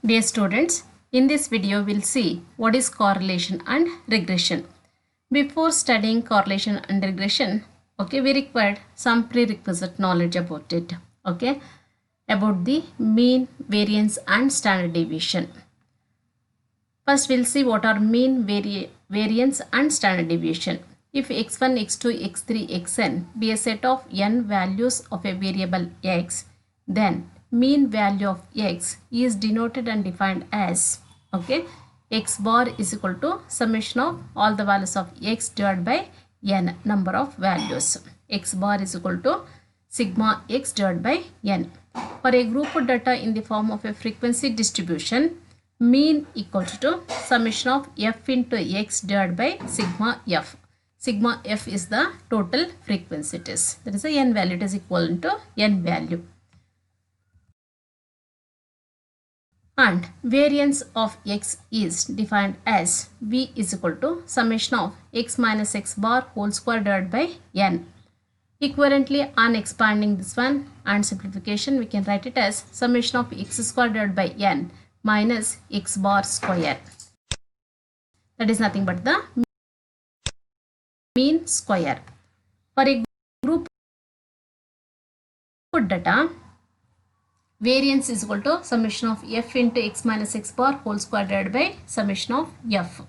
Dear students, in this video we'll see what is correlation and regression. Before studying correlation and regression, we required some prerequisite knowledge about it. About the mean, variance and standard deviation. First we'll see what are mean, variance and standard deviation. If x1, x2, x3, xn be a set of n values of a variable x, then mean value of x is denoted and defined as x bar is equal to summation of all the values of x divided by n number of values. X bar is equal to sigma x divided by n. For a group of data in the form of a frequency distribution, mean equals to summation of f into x divided by sigma f. Sigma f is the total frequency it is. That is the n value, it is equivalent to n value. And variance of x is defined as v is equal to summation of x minus x bar whole square divided by n. Equivalently, on expanding this one and simplification, we can write it as summation of x square divided by n minus x bar square. That is nothing but the mean square. For a group data, variance is equal to summation of f into x minus x bar whole square divided by summation of f.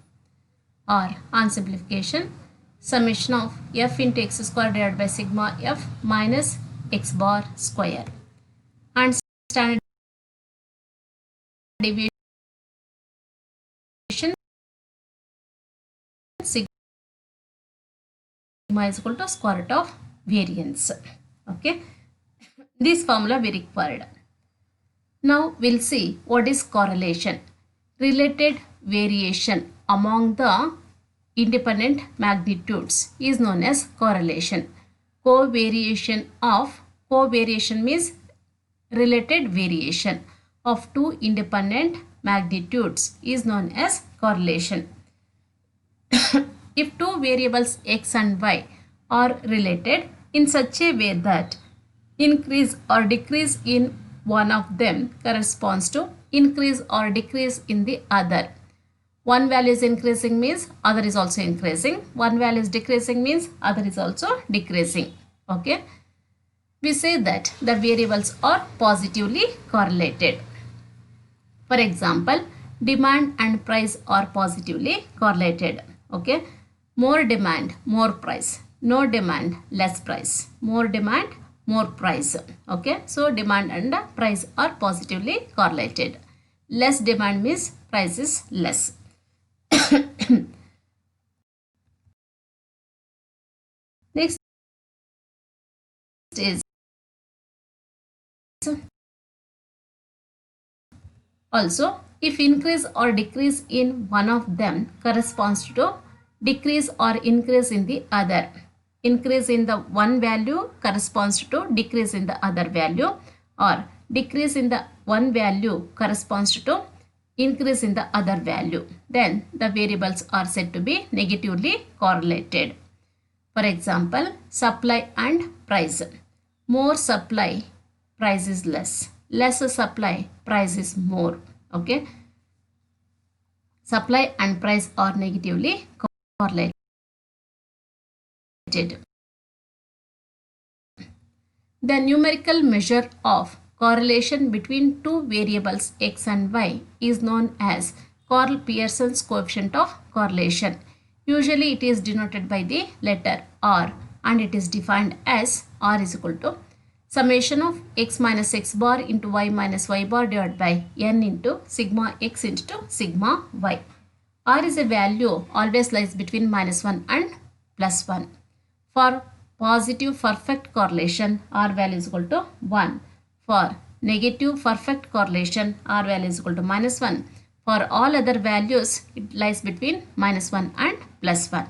Or on simplification, summation of f into x square divided by sigma f minus x bar square. And standard deviation sigma is equal to square root of variance. This formula we required. Now we'll see what is correlation. Related variation among the independent magnitudes is known as correlation. Covariation means related variation of two independent magnitudes is known as correlation. If two variables x and y are related in such a way that increase or decrease in one of them corresponds to increase or decrease in the other. One value is increasing means other is also increasing. One value is decreasing means other is also decreasing. We say that the variables are positively correlated. For example, demand and price are positively correlated. More demand, more price. No demand, less price. More demand, more price. So demand and price are positively correlated. Less demand means price is less. Next is also if increase or decrease in one of them corresponds to decrease or increase in the other. Increase in the one value corresponds to decrease in the other value, or decrease in the one value corresponds to increase in the other value. Then the variables are said to be negatively correlated. For example, supply and price. More supply, price is less. Less supply, price is more. Supply and price are negatively correlated. The numerical measure of correlation between two variables x and y is known as Karl Pearson's coefficient of correlation. Usually it is denoted by the letter R and it is defined as R is equal to summation of x minus x bar into y minus y bar divided by n into sigma x into sigma y. R is a value always lies between -1 and +1. For positive perfect correlation, R value is equal to 1. For negative perfect correlation, R value is equal to -1. For all other values, it lies between -1 and +1.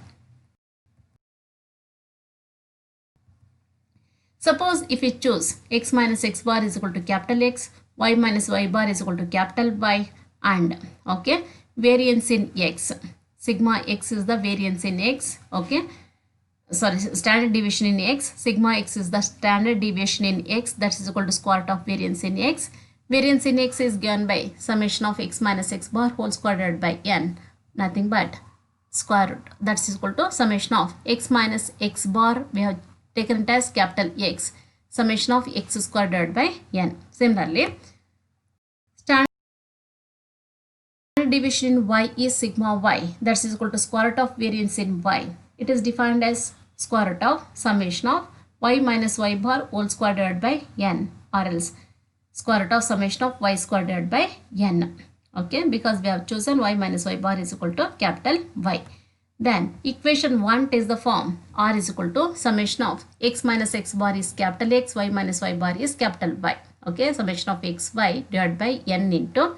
Suppose if we choose x minus x bar is equal to capital X, y minus y bar is equal to capital Y, and variance in x. Sigma x is the variance in x. Standard deviation in x. Sigma x is the standard deviation in x, that is equal to square root of variance in x. Variance in x is given by summation of x minus x bar whole square divided by n, nothing but square root, that's equal to summation of x minus x bar, we have taken it as capital X, summation of x square divided by n. Similarly, standard deviation in y is sigma y, that's equal to square root of variance in y. It is defined as square root of summation of y minus y bar whole square divided by n, or else square root of summation of y square divided by n. Okay, because we have chosen y minus y bar is equal to capital Y. Then equation 1 takes the form r is equal to summation of x minus x bar is capital X, y minus y bar is capital Y. Okay, summation of x y divided by n into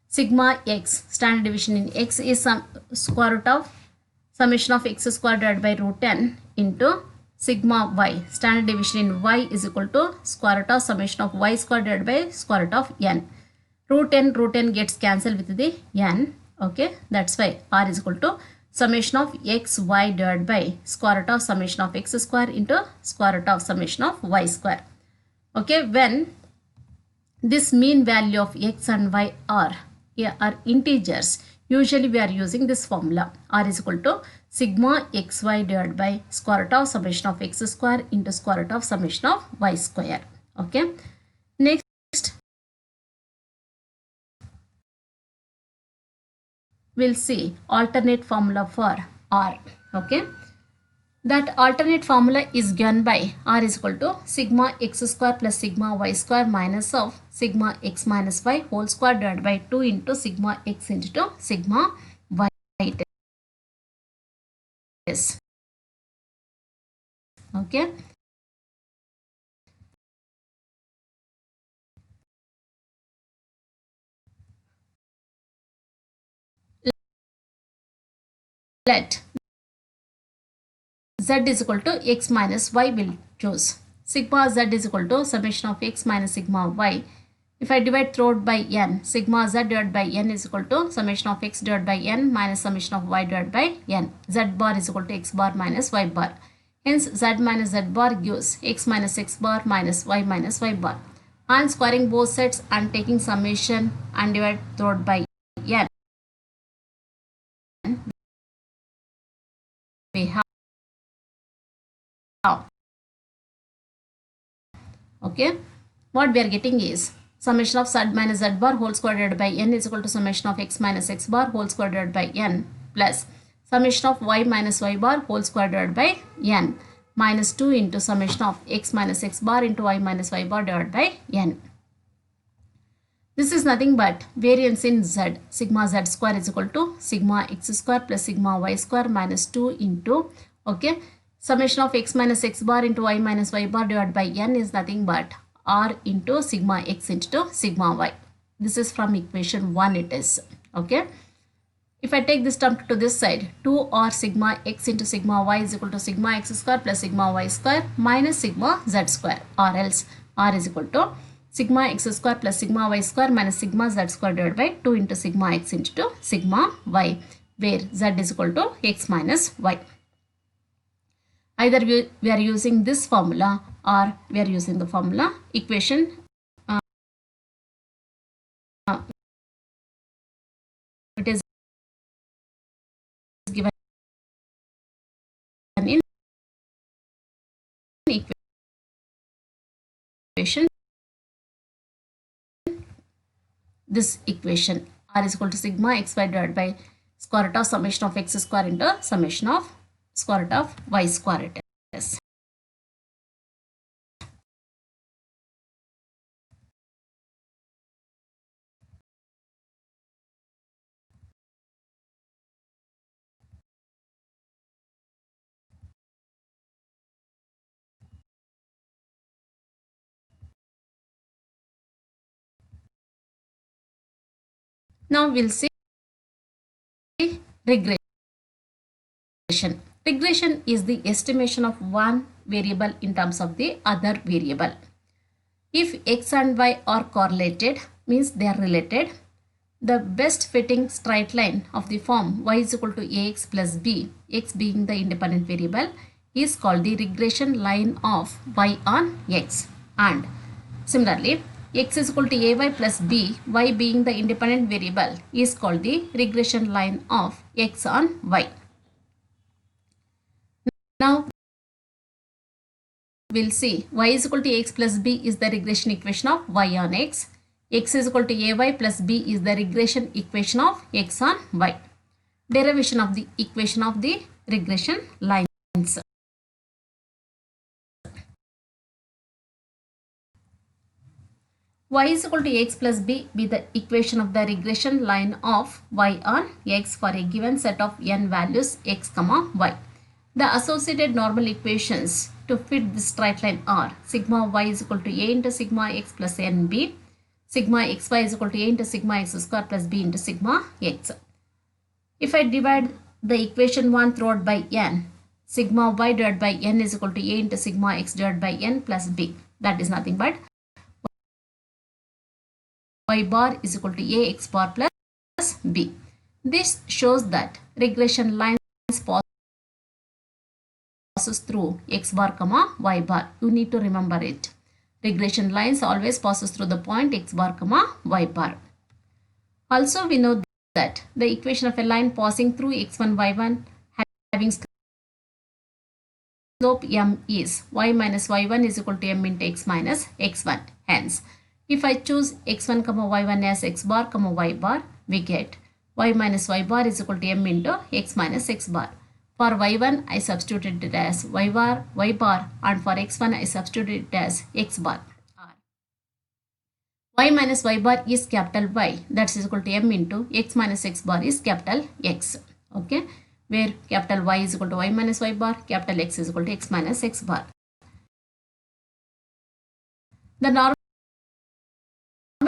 sigma x, standard deviation in x is some square root of summation of x square divided by root n into sigma y, standard deviation in y is equal to square root of summation of y square divided by square root of n. Root n gets cancelled with the n. Okay, that's why r is equal to summation of x y divided by square root of summation of x square into square root of summation of y square. Okay, when this mean value of x and y are integers, usually we are using this formula, r is equal to sigma xy divided by square root of summation of x square into square root of summation of y square. Okay, next we'll see alternate formula for r. Okay, that alternate formula is given by r is equal to sigma x square plus sigma y square minus of sigma x minus y whole square divided by 2 into sigma x into sigma y. Okay, let z is equal to x minus y, will choose sigma z is equal to summation of x minus sigma y. If I divide throughout by n, sigma z divided by n is equal to summation of x divided by n minus summation of y divided by n. Z bar is equal to x bar minus y bar. Hence z minus z bar gives x minus x bar minus y bar. I am squaring both sides and taking summation and divide throughout by n. We have, okay, what we are getting is summation of z minus z bar whole square divided by n is equal to summation of x minus x bar whole square divided by n plus summation of y minus y bar whole square divided by n minus 2 into summation of x minus x bar into y minus y bar divided by n. This is nothing but variance in z. Sigma z square is equal to sigma x square plus sigma y square minus 2 into, okay, summation of x minus x bar into y minus y bar divided by n is nothing but r into sigma x into sigma y. This is from equation 1 it is. Okay. If I take this term to this side, 2r sigma x into sigma y is equal to sigma x square plus sigma y square minus sigma z square, or else r is equal to sigma x square plus sigma y square minus sigma z square divided by 2 into sigma x into sigma y, where z is equal to x minus y. Either we are using this formula or we are using the formula equation it is given in equation, this equation r is equal to sigma xy divided by square root of summation of x square into summation of square root of y square it is. Now we'll see regression. Regression is the estimation of one variable in terms of the other variable. If x and y are correlated, means they are related, the best fitting straight line of the form y is equal to ax plus b, x being the independent variable, is called the regression line of y on x. And similarly, x is equal to ay plus b, y being the independent variable, is called the regression line of x on y. Now we'll see y is equal to x plus b is the regression equation of y on x. X is equal to ay plus b is the regression equation of x on y. Derivation of the equation of the regression lines. Y is equal to x plus b be the equation of the regression line of y on x for a given set of n values x comma y. The associated normal equations to fit this straight line are sigma y is equal to a into sigma x plus nb, sigma xy is equal to a into sigma x square plus b into sigma x. If I divide the equation 1 throughout by n, sigma y divided by n is equal to a into sigma x divided by n plus b. That is nothing but y bar is equal to a x bar plus b. This shows that regression lines passes through x bar comma y bar. You need to remember it. Regression lines always passes through the point x bar comma y bar. Also we know that the equation of a line passing through x1 y1 having slope m is y minus y1 is equal to m into x minus x1. Hence, if I choose x1 comma y1 as x bar comma y bar, we get y minus y bar is equal to m into x minus x bar. For y1 I substituted it as y bar and for x1 I substituted it as x bar. Y minus y bar is capital Y, that is equal to m into x minus x bar is capital X. Okay, where capital Y is equal to y minus y bar, capital X is equal to x minus x bar. The normal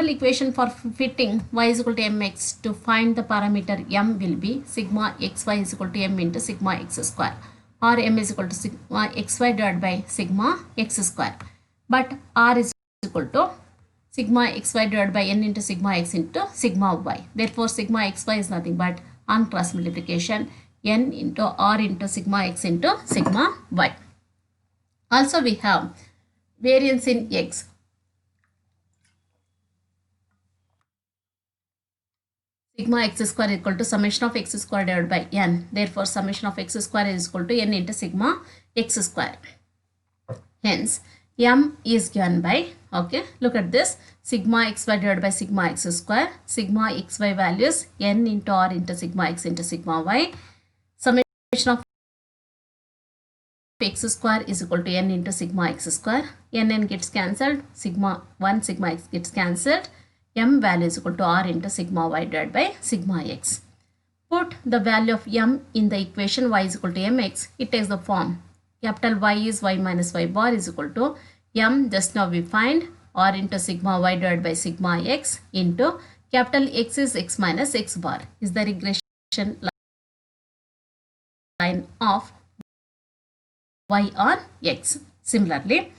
equation for fitting y is equal to mx to find the parameter m will be sigma xy is equal to m into sigma x square, or m is equal to sigma xy divided by sigma x square. But r is equal to sigma xy divided by n into sigma x into sigma y. Therefore, sigma xy is nothing but on cross multiplication n into r into sigma x into sigma y. Also, we have variance in x. Sigma x square is equal to summation of x square divided by n. Therefore, summation of x square is equal to n into sigma x square. Hence, m is given by, okay, look at this, sigma xy divided by sigma x square, sigma xy values n into r into sigma x into sigma y, summation of x square is equal to n into sigma x square, n gets cancelled, sigma 1 sigma x gets cancelled, m value is equal to r into sigma y divided by sigma x. Put the value of m in the equation y is equal to mx, it takes the form capital Y is y minus y bar is equal to m, just now we find r into sigma y divided by sigma x into capital X is x minus x bar is the regression line of y on x. Similarly,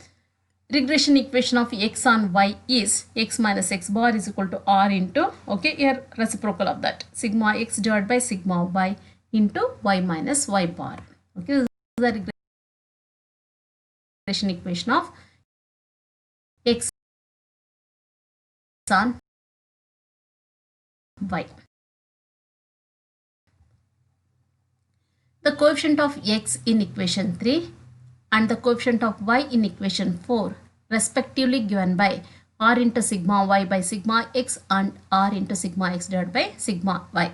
regression equation of x on y is x minus x bar is equal to r into, okay, here reciprocal of that, sigma x divided by sigma y into y minus y bar. Okay, this is the regression equation of x on y. The coefficient of x in equation 3 and the coefficient of y in equation 4 respectively given by r into sigma y by sigma x and r into sigma x divided by sigma y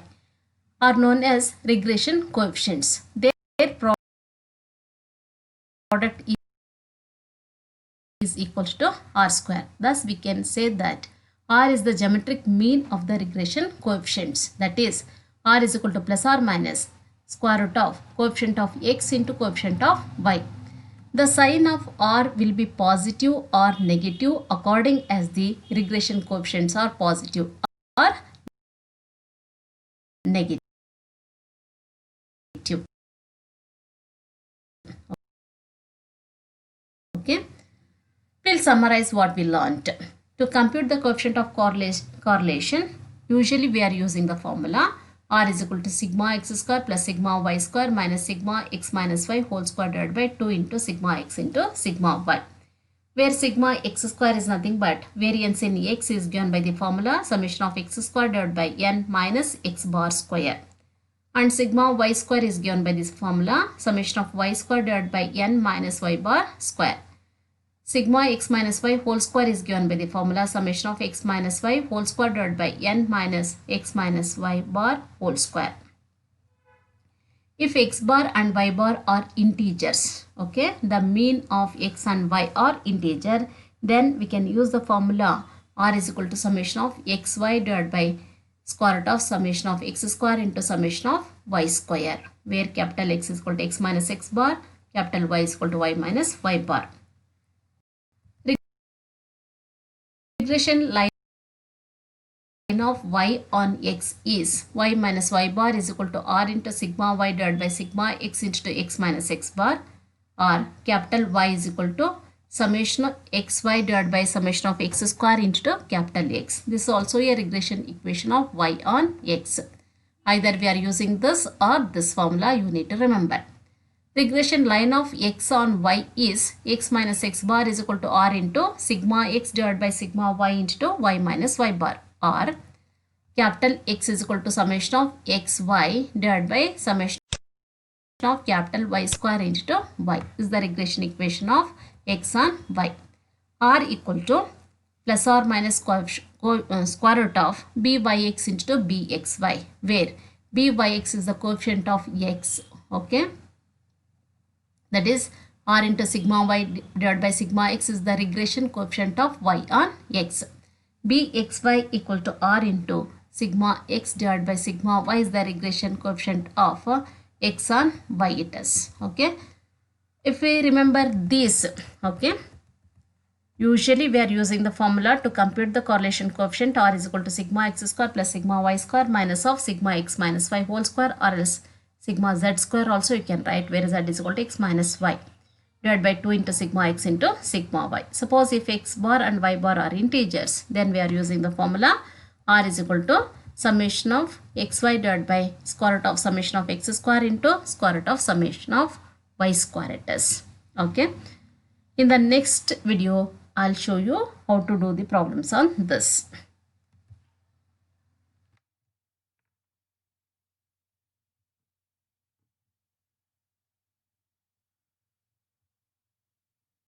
are known as regression coefficients. Their product is equal to r square. Thus, we can say that r is the geometric mean of the regression coefficients. That is, r is equal to plus or minus square root of coefficient of x into coefficient of y. The sign of r will be positive or negative according as the regression coefficients are positive or negative. Okay. We'll summarize what we learnt. To compute the coefficient of correlation, usually we are using the formula r is equal to sigma x square plus sigma y square minus sigma x minus y whole square divided by 2 into sigma x into sigma y. where sigma x square is nothing but variance in x is given by the formula summation of x square divided by n minus x bar square. And sigma y square is given by this formula summation of y square divided by n minus y bar square. Sigma x minus y whole square is given by the formula summation of x minus y whole square divided by n minus x minus y bar whole square. If x bar and y bar are integers, okay, the mean of x and y are integer, then we can use the formula r is equal to summation of xy divided by square root of summation of x square into summation of y square, where capital X is equal to x minus x bar, capital Y is equal to y minus y bar. Regression line of y on x is y minus y bar is equal to r into sigma y divided by sigma x into x minus x bar, or capital Y is equal to summation of xy divided by summation of x square into capital X. This is also a regression equation of y on x. Either we are using this or this formula, you need to remember. Regression line of x on y is x minus x bar is equal to r into sigma x divided by sigma y into y minus y bar, or capital X is equal to summation of xy divided by summation of capital Y square into y. This is the regression equation of x on y. R equal to plus or minus square root of byx into bxy, where byx is the coefficient of x, okay. That is r into sigma y divided by sigma x is the regression coefficient of y on x. bxy equal to r into sigma x divided by sigma y is the regression coefficient of x on y it is, okay. If we remember this, okay, usually we are using the formula to compute the correlation coefficient r is equal to sigma x square plus sigma y square minus of sigma x minus y whole square, or else sigma z square also you can write, where z is equal to x minus y divided by 2 into sigma x into sigma y. Suppose if x bar and y bar are integers, then we are using the formula r is equal to summation of xy divided by square root of summation of x square into square root of summation of y square it is, okay. In the next video, I'll show you how to do the problems on this.